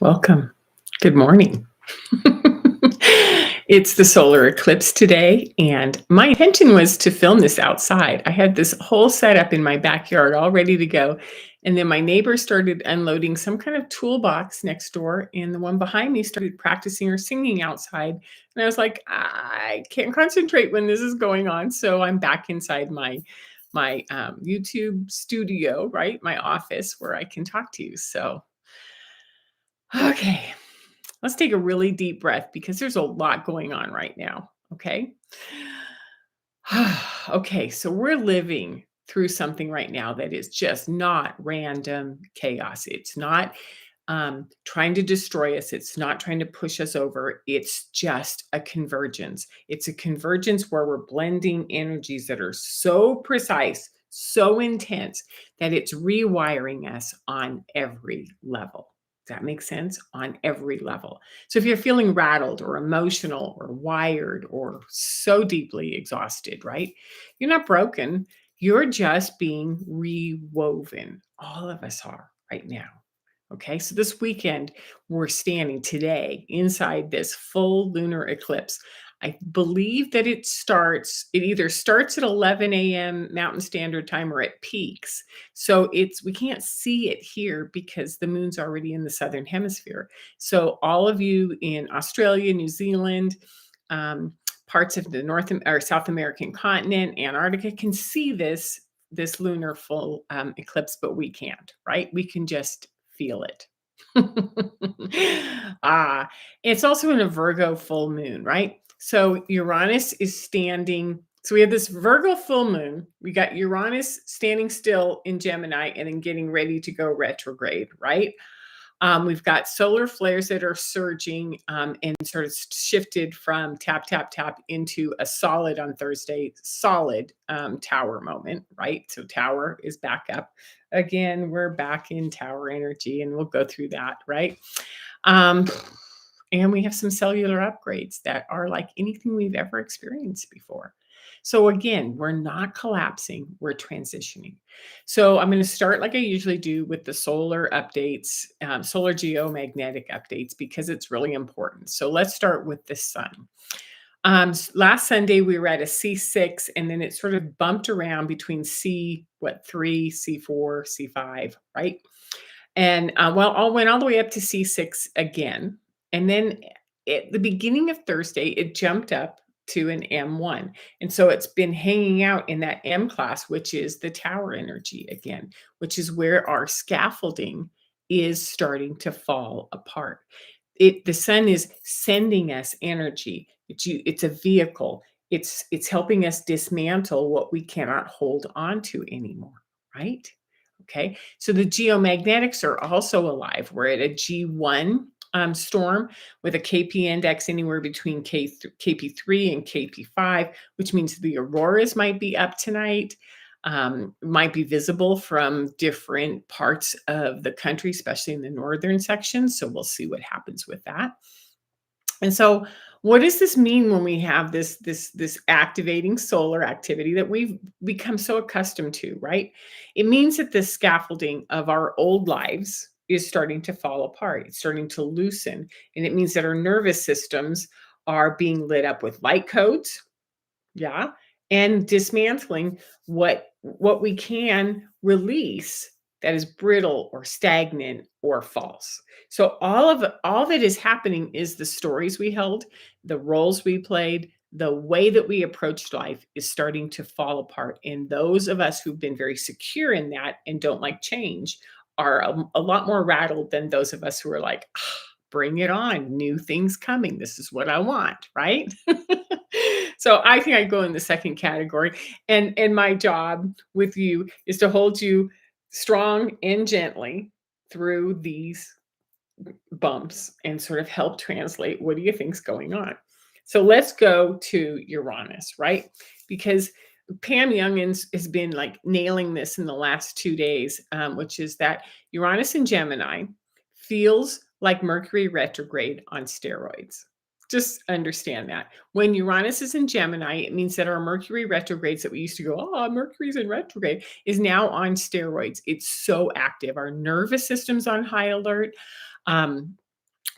Welcome. Good morning. It's the solar eclipse today, and my intention was to film this outside. I had this whole setup in my backyard all ready to go. And then my neighbor started unloading some kind of toolbox next door, and the one behind me started practicing or singing outside. And I was like, I can't concentrate when this is going on. So I'm back inside my YouTube studio, right? My office where I can talk to you. So, okay. Let's take a really deep breath because there's a lot going on right now. Okay. Okay. So we're living through something right now that is just not random chaos. It's not trying to destroy us. It's not trying to push us over. It's just a convergence. It's a convergence where we're blending energies that are so precise, so intense that it's rewiring us on every level. Does that make sense? On every level. So if you're feeling rattled or emotional or wired or so deeply exhausted, right? You're not broken. You're just being rewoven. All of us are right now. Okay, so this weekend, we're standing today inside this full lunar eclipse. I believe that it either starts at 11 a.m. Mountain Standard Time or it peaks. So we can't see it here because the moon's already in the southern hemisphere. So all of you in Australia, New Zealand, um, parts of the or South American continent, Antarctica can see this lunar full eclipse, but we can't, right? We can just feel it. ah, it's also in a Virgo full moon, right? So Uranus is standing. So we have this Virgo full moon. We got Uranus standing still in Gemini and then getting ready to go retrograde, right? We've got solar flares that are surging and sort of shifted from tap, tap, tap into a solid on Thursday, solid tower moment, right? So tower is back up. Again, we're back in tower energy and we'll go through that, right? Um, and we have some cellular upgrades that are like anything we've ever experienced before. So again, we're not collapsing, we're transitioning. So I'm going to start like I usually do with the solar updates, solar geomagnetic updates, because it's really important. So let's start with the sun. Last Sunday we were at a C6, and then it sort of bumped around between C3, C4, C5, right? And all went all the way up to C6 again. And then at the beginning of Thursday, it jumped up to an M1. And so it's been hanging out in that M class, which is the tower energy again, which is where our scaffolding is starting to fall apart. The sun is sending us energy. It's a vehicle. It's helping us dismantle what we cannot hold on to anymore, right? Okay, so the geomagnetics are also alive. We're at a G1 storm with a KP index anywhere between KP3 and KP5, which means the auroras might be up tonight, might be visible from different parts of the country, especially in the northern section. So we'll see what happens with that. And so what does this mean when we have this activating solar activity that we've become so accustomed to, right? It means that the scaffolding of our old lives is starting to fall apart. It's starting to loosen. And it means that our nervous systems are being lit up with light codes, yeah, and dismantling what we can release that is brittle or stagnant or false. So all that is happening is the stories we held, the roles we played, the way that we approached life is starting to fall apart. And those of us who've been very secure in that and don't like change are a lot more rattled than those of us who are like, "Ah, bring it on, new things coming. This is what I want," right? So I think I go in the second category. And my job with you is to hold you strong and gently through these bumps and sort of help translate what do you think's going on. So let's go to Uranus, right? Because Pam Youngins has been like nailing this in the last 2 days, which is that Uranus in Gemini feels like Mercury retrograde on steroids. Just understand that. When Uranus is in Gemini, it means that our Mercury retrogrades that we used to go, oh, Mercury's in retrograde, is now on steroids. It's so active. Our nervous system's on high alert. Um,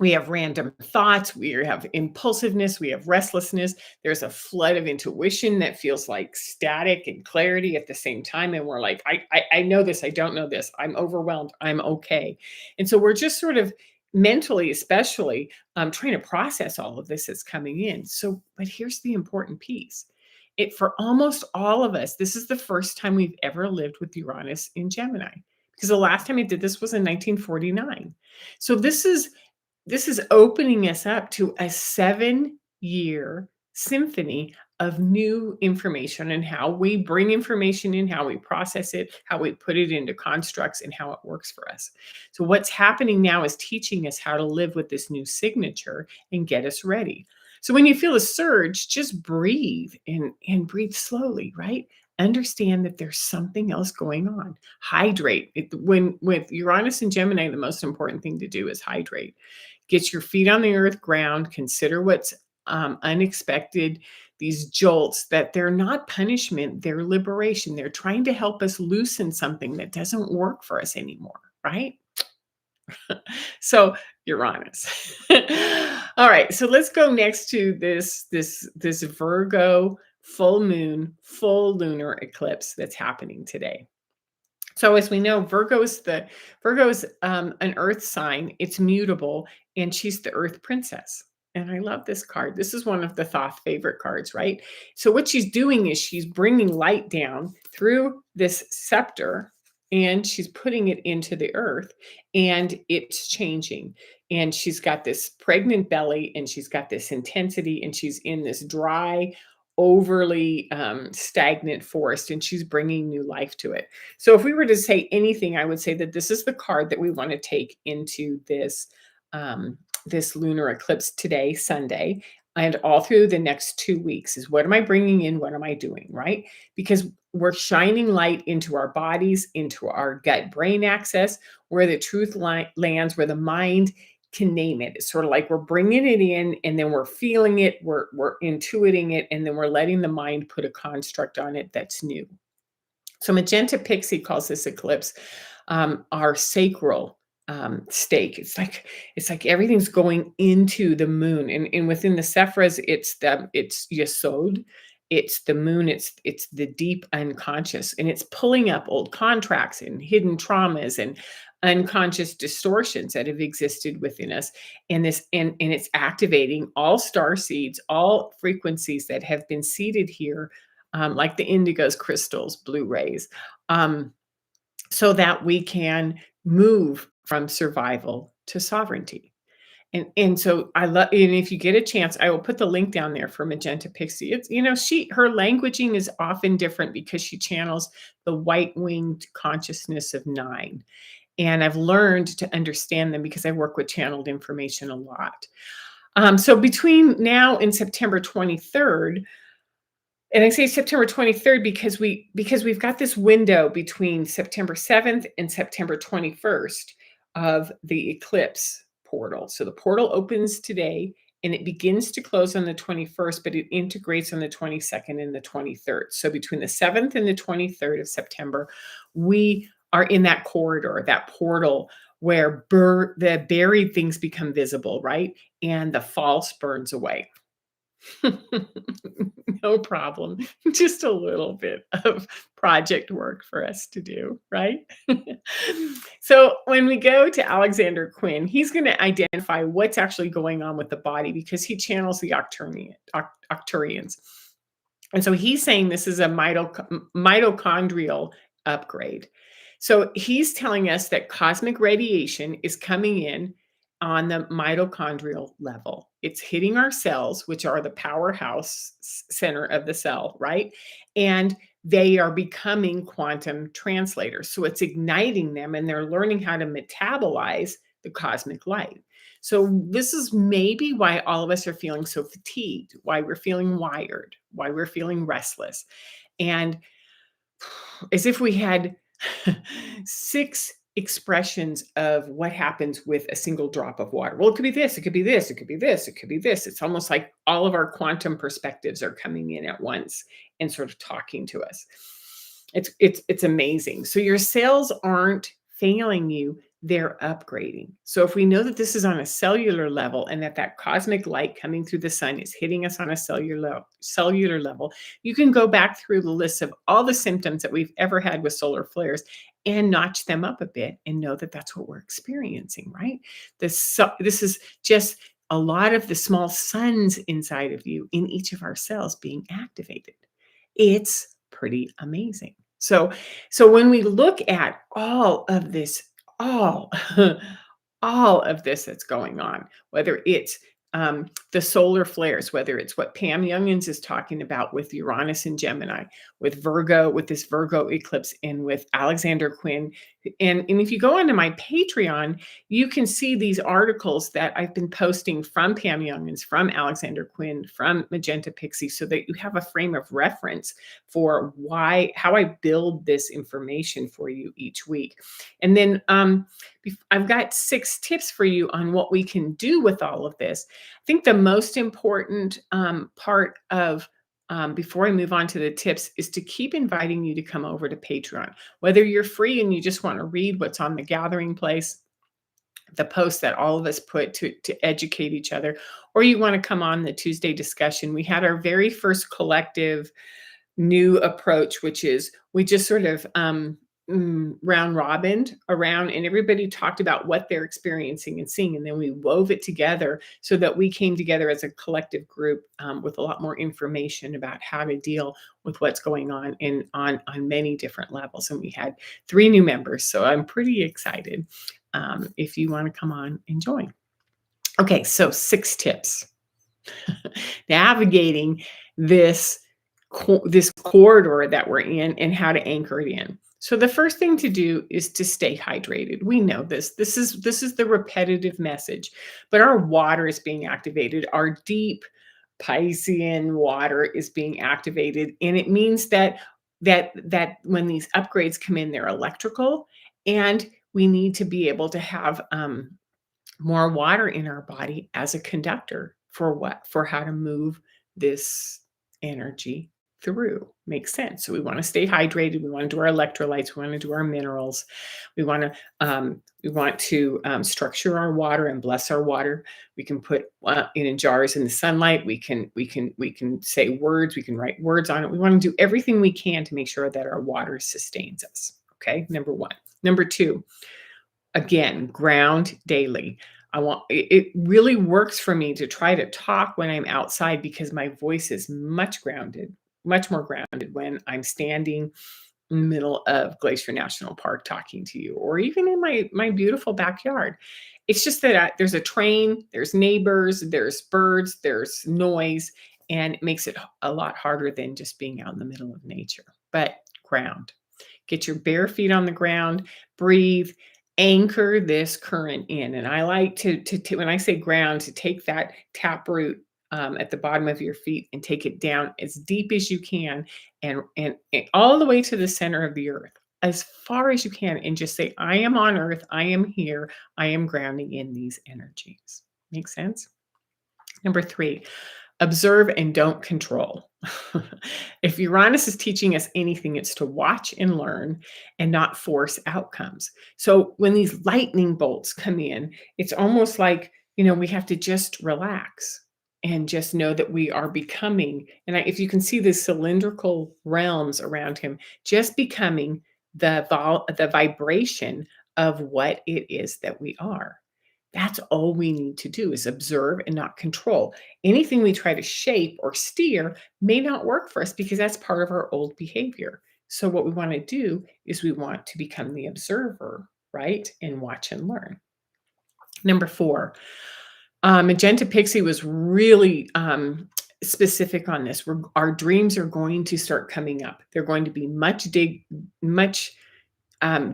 We have random thoughts, we have impulsiveness, we have restlessness. There's a flood of intuition that feels like static and clarity at the same time. And we're like, I know this, I don't know this, I'm overwhelmed, I'm okay. And so we're just sort of mentally, especially trying to process all of this that's coming in. So, but here's the important piece. It for almost all of us, this is the first time we've ever lived with Uranus in Gemini. Because the last time it did this was in 1949. So this is opening us up to a 7-year symphony of new information and how we bring information in, how we process it, how we put it into constructs, and how it works for us. So, what's happening now is teaching us how to live with this new signature and get us ready. So, when you feel a surge, just breathe and breathe slowly, right? Understand that there's something else going on. Hydrate. When with Uranus and Gemini, the most important thing to do is hydrate. Get your feet on the earth ground, consider what's unexpected, these jolts, that they're not punishment, they're liberation. They're trying to help us loosen something that doesn't work for us anymore, right? So Uranus. All right, so let's go next to this Virgo full moon, full lunar eclipse that's happening today. So as we know, Virgo's an earth sign. It's mutable, and she's the earth princess. And I love this card. This is one of the Thoth favorite cards, right? So what she's doing is she's bringing light down through this scepter, and she's putting it into the earth, and it's changing. And she's got this pregnant belly, and she's got this intensity, and she's in this dry, overly stagnant forest, and she's bringing new life to it. So if we were to say anything, I would say that this is the card that we want to take into this lunar eclipse today, Sunday, and all through the next 2 weeks is, what am I bringing in? What am I doing? Right? Because we're shining light into our bodies, into our gut brain axis, where the truth lands, where the mind can name it. It's sort of like we're bringing it in, and then we're feeling it, we're intuiting it, and then we're letting the mind put a construct on it that's new. So Magenta Pixie calls this eclipse our sacral stake. It's like everything's going into the moon, and within the Sephiras, it's Yesod, it's the moon, it's the deep unconscious, and it's pulling up old contracts and hidden traumas and unconscious distortions that have existed within us, and it's activating all star seeds, all frequencies that have been seeded here, like the indigos, crystals, blue rays, so that we can move from survival to sovereignty. And so I love, and if you get a chance, I will put the link down there for Magenta Pixie. It's, her languaging is often different because she channels the white-winged consciousness of 9. And I've learned to understand them because I work with channeled information a lot. So between now and September 23rd, and I say September 23rd because we've got this window between September 7th and September 21st of the eclipse portal. So the portal opens today, and it begins to close on the 21st, but it integrates on the 22nd and the 23rd. So between the 7th and the 23rd of September, we are in that corridor, that portal where the buried things become visible, right? And the false burns away. No problem. Just a little bit of project work for us to do, right? So when we go to Alexander Quinn, he's going to identify what's actually going on with the body because he channels the Octurians. And so he's saying this is a mitochondrial upgrade. So he's telling us that cosmic radiation is coming in on the mitochondrial level. It's hitting our cells, which are the powerhouse center of the cell, right? And they are becoming quantum translators. So it's igniting them, and they're learning how to metabolize the cosmic light. So this is maybe why all of us are feeling so fatigued, why we're feeling wired, why we're feeling restless. And as if we had 6 expressions of what happens with a single drop of water. Well, it could be this, it could be this, it could be this, it could be this. It's almost like all of our quantum perspectives are coming in at once and sort of talking to us. It's amazing. So your cells aren't failing you. they're upgrading. So if we know that this is on a cellular level and that that cosmic light coming through the sun is hitting us on a cellular level, you can go back through the list of all the symptoms that we've ever had with solar flares and notch them up a bit and know that that's what we're experiencing, right? This is just a lot of the small suns inside of you in each of our cells being activated. It's pretty amazing. So when we look at all of this, all all of this that's going on, whether it's the solar flares, whether it's what Pam Youngins is talking about with Uranus and Gemini, with Virgo, with this Virgo eclipse, and with Alexander Quinn. And if you go onto my Patreon, you can see these articles that I've been posting from Pam Youngins, from Alexander Quinn, from Magenta Pixie, so that you have a frame of reference for how I build this information for you each week. And then I've got 6 tips for you on what we can do with all of this. I think the most important part of before I move on to the tips is to keep inviting you to come over to Patreon. Whether you're free and you just want to read what's on the Gathering Place, the posts that all of us put to educate each other, or you want to come on the Tuesday discussion. We had our very first collective new approach, which is we just sort of round robined around and everybody talked about what they're experiencing and seeing. And then we wove it together so that we came together as a collective group with a lot more information about how to deal with what's going on on many different levels. And we had 3 new members. So I'm pretty excited if you want to come on and join. Okay, so 6 tips. Navigating this corridor that we're in and how to anchor it in. So the first thing to do is to stay hydrated. We know this. This is the repetitive message, but our water is being activated. Our deep Piscean water is being activated, and it means that when these upgrades come in, they're electrical, and we need to be able to have more water in our body as a conductor for what? For how to move this energy through. Makes sense. So we want to stay hydrated. We want to do our electrolytes. We want to do our minerals. We want to structure our water and bless our water. We can put in jars in the sunlight. We can say words. We can write words on it. We want to do everything we can to make sure that our water sustains us. Okay, number 1. Number 2. Again, ground daily. It really works for me to try to talk when I'm outside because my voice is much more grounded when I'm standing in the middle of Glacier National Park talking to you, or even in my beautiful backyard. It's just that there's a train, there's neighbors, there's birds, there's noise, and it makes it a lot harder than just being out in the middle of nature. But ground. Get your bare feet on the ground, breathe, anchor this current in. And I like to when I say ground, to take that taproot at the bottom of your feet and take it down as deep as you can and all the way to the center of the earth, as far as you can, and just say, I am on earth, I am here, I am grounding in these energies. Make sense? Number 3, observe and don't control. If Uranus is teaching us anything, it's to watch and learn and not force outcomes. So when these lightning bolts come in, it's almost like, we have to just relax and just know that we are becoming, and if you can see the cylindrical realms around him, just becoming the vibration of what it is that we are. That's all we need to do is observe and not control. Anything we try to shape or steer may not work for us because that's part of our old behavior. So what we want to do is we want to become the observer, right? And watch and learn. Number 4, Magenta Pixie was really specific on this. Our dreams are going to start coming up. They're going to be much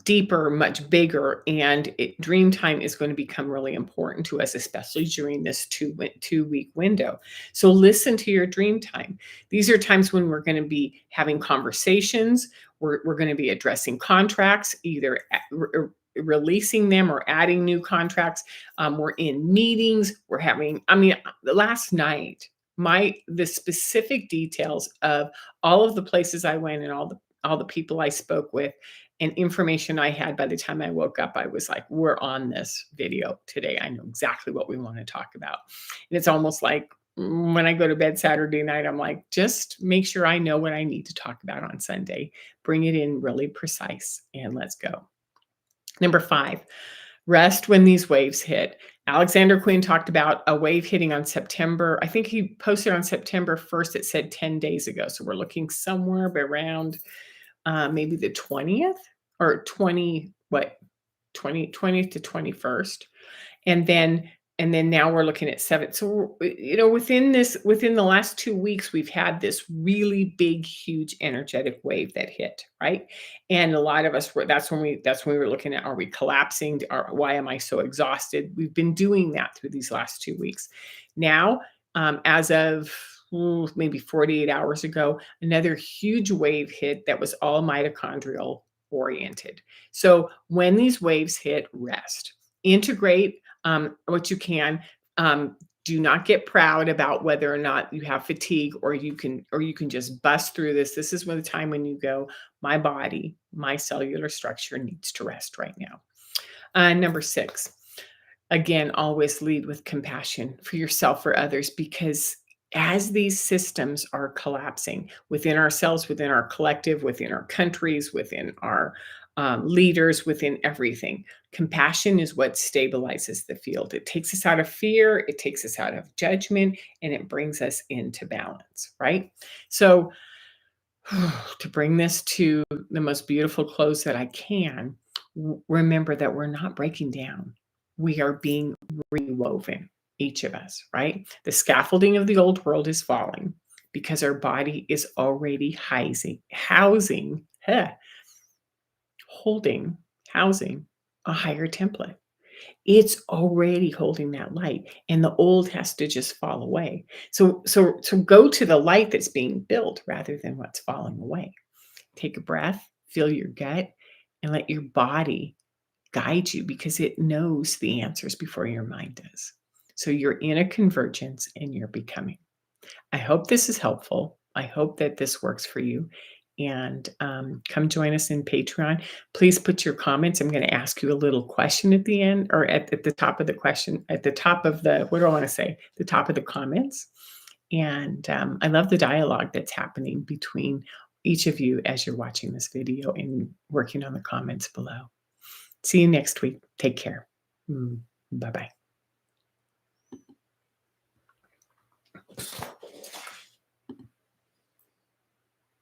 deeper, much bigger, and dream time is going to become really important to us, especially during this 2-week window. So listen to your dream time. These are times when we're going to be having conversations. We're going to be addressing contracts, either releasing them or adding new contracts. We're in meetings. We're having, last night, the specific details of all of the places I went and all the people I spoke with and information I had by the time I woke up. I was like, we're on this video today. I know exactly what we want to talk about. And it's almost like when I go to bed Saturday night, I'm like, just make sure I know what I need to talk about on Sunday. Bring it in really precise and let's go. Number 5, rest when these waves hit. Alexander Quinn talked about a wave hitting on September. I think he posted on September 1st. It said 10 days ago. So we're looking somewhere around maybe the 20th or 20th to 21st. And then now we're looking at 7. So, within the last 2 weeks, we've had this really big, huge energetic wave that hit, right? And a lot of us that's when we were looking at, are we collapsing? Why am I so exhausted? We've been doing that through these last 2 weeks. Now, as of maybe 48 hours ago, another huge wave hit that was all mitochondrial oriented. So when these waves hit, rest, integrate what you can. Do not get proud about whether or not you have fatigue, or you can just bust through this. This is when the time when you go, my body, my cellular structure needs to rest right now. Number 6, again, always lead with compassion for yourself or others, because as these systems are collapsing within ourselves, within our collective, within our countries, within our leaders, within everything, compassion is what stabilizes the field. It takes us out of fear, it takes us out of judgment, and it brings us into balance, right? So, to bring this to the most beautiful close that I can, remember that we're not breaking down. We are being rewoven, each of us, right? The scaffolding of the old world is falling because our body is already housing a higher template. It's already holding that light, and the old has to just fall away. So go to the light that's being built rather than what's falling away. Take a breath, feel your gut, and let your body guide you, because it knows the answers before your mind does. So you're in a convergence and you're becoming. I hope this is helpful. I hope that this works for you. And come join us in Patreon. Please put your comments. I'm going to ask you a little question at the end, or at the top of the question, at the top of the, what do I want to say? The top of the comments. And I love the dialogue that's happening between each of you as you're watching this video and working on the comments below. See you next week. Take care. Bye-bye.